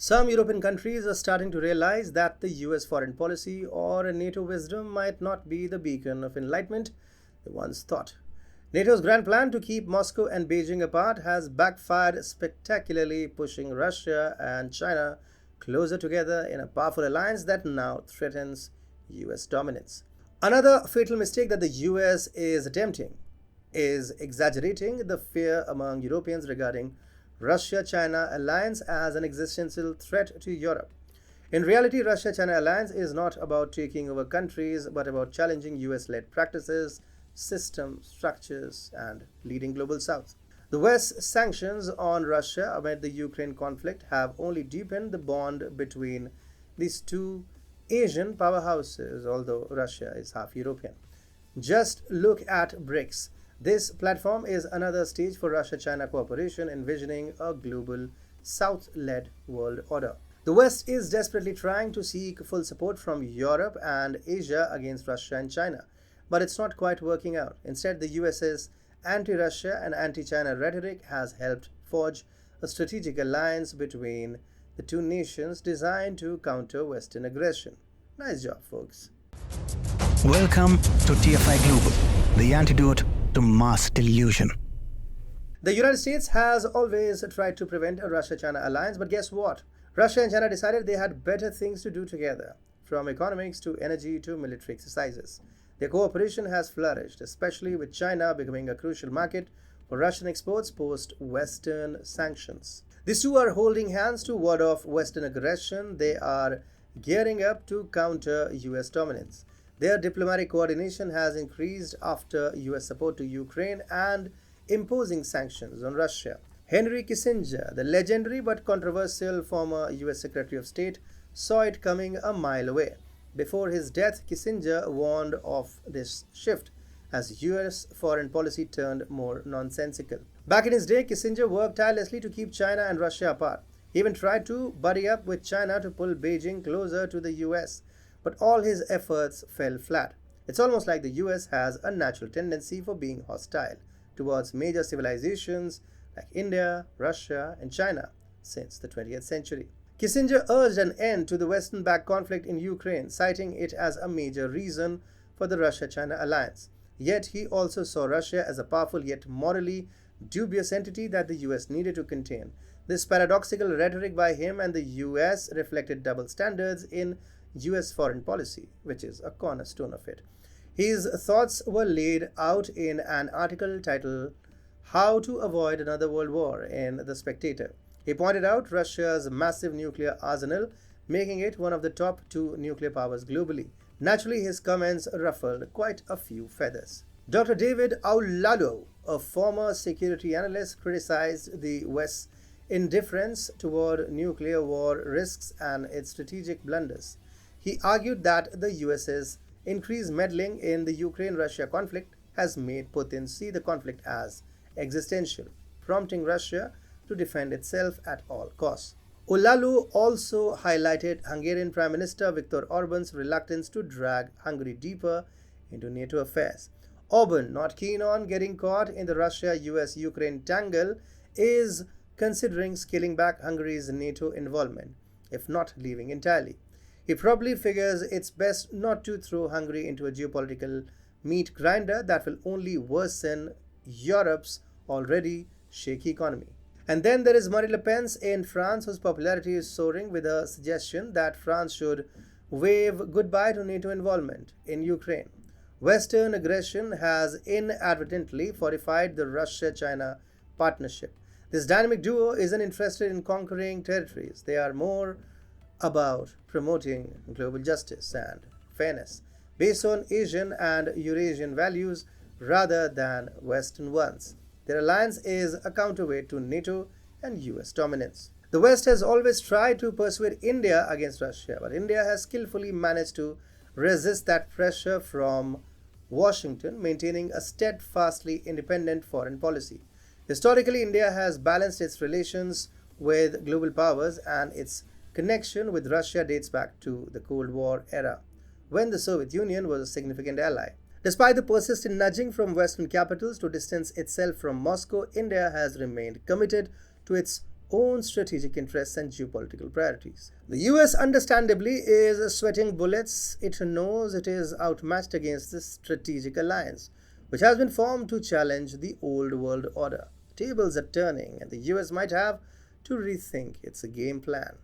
Some European countries are starting to realize that the US foreign policy or a NATO wisdom might not be the beacon of enlightenment they once thought. NATO's grand plan to keep Moscow and Beijing apart has backfired spectacularly, pushing Russia and China closer together in a powerful alliance that now threatens US dominance. Another fatal mistake that the US is attempting is exaggerating the fear among Europeans regarding Russia-China alliance as an existential threat to Europe. In reality, Russia-China alliance is not about taking over countries, but about challenging US-led practices, systems, structures, and leading global South. The West's sanctions on Russia amid the Ukraine conflict have only deepened the bond between these two Asian powerhouses, although Russia is half European. Just look at BRICS. This platform is another stage for Russia-China cooperation, envisioning a global South-led world order. The West is desperately trying to seek full support from Europe and Asia against Russia and China, but it's not quite working out. Instead, the US's anti-Russia and anti-China rhetoric has helped forge a strategic alliance between the two nations designed to counter Western aggression. Nice job, folks. Welcome to TFI Global, the antidote to mass delusion. The United States has always tried to prevent a Russia-China alliance, but guess what? Russia and China decided they had better things to do together, from economics to energy to military exercises. Their cooperation has flourished, especially with China becoming a crucial market for Russian exports post-Western sanctions. These two are holding hands to ward off Western aggression. They are gearing up to counter US dominance. Their diplomatic coordination has increased after US support to Ukraine and imposing sanctions on Russia. Henry Kissinger, the legendary but controversial former US Secretary of State, saw it coming a mile away. Before his death, Kissinger warned of this shift as US foreign policy turned more nonsensical. Back in his day, Kissinger worked tirelessly to keep China and Russia apart. He even tried to buddy up with China to pull Beijing closer to the US, but all his efforts fell flat. It's almost like the US has a natural tendency for being hostile towards major civilizations like India, Russia, and China since the 20th century. Kissinger urged an end to the Western-backed conflict in Ukraine, citing it as a major reason for the Russia-China alliance. Yet he also saw Russia as a powerful yet morally dubious entity that the US needed to contain. This paradoxical rhetoric by him and the US reflected double standards in US foreign policy, which is a cornerstone of it. His thoughts were laid out in an article titled "How to Avoid Another World War" in The Spectator. He pointed out Russia's massive nuclear arsenal, making it one of the top two nuclear powers globally. Naturally, his comments ruffled quite a few feathers. Dr. David Aulado, a former security analyst, criticized the West's indifference toward nuclear war risks and its strategic blunders. He argued that the US's increased meddling in the Ukraine-Russia conflict has made Putin see the conflict as existential, prompting Russia to defend itself at all costs. Olalu also highlighted Hungarian Prime Minister Viktor Orban's reluctance to drag Hungary deeper into NATO affairs. Orban, not keen on getting caught in the Russia-US-Ukraine tangle, is considering scaling back Hungary's NATO involvement, if not leaving entirely. He probably figures it's best not to throw Hungary into a geopolitical meat grinder that will only worsen Europe's already shaky economy. And then there is Marine Le Pen in France, whose popularity is soaring, with a suggestion that France should wave goodbye to NATO involvement in Ukraine. Western aggression has inadvertently fortified the Russia-China partnership. This dynamic duo isn't interested in conquering territories. They are more about promoting global justice and fairness based on Asian and Eurasian values rather than Western ones. Their alliance is a counterweight to NATO and US dominance. The West has always tried to persuade India against Russia, but India has skillfully managed to resist that pressure from Washington, maintaining a steadfastly independent foreign policy. Historically, India has balanced its relations with global powers, and its connection with Russia dates back to the Cold War era, when the Soviet Union was a significant ally. Despite the persistent nudging from Western capitals to distance itself from Moscow, India has remained committed to its own strategic interests and geopolitical priorities. The US, understandably, is sweating bullets. It knows it is outmatched against this strategic alliance, which has been formed to challenge the old world order. Tables are turning, and the US might have to rethink its game plan.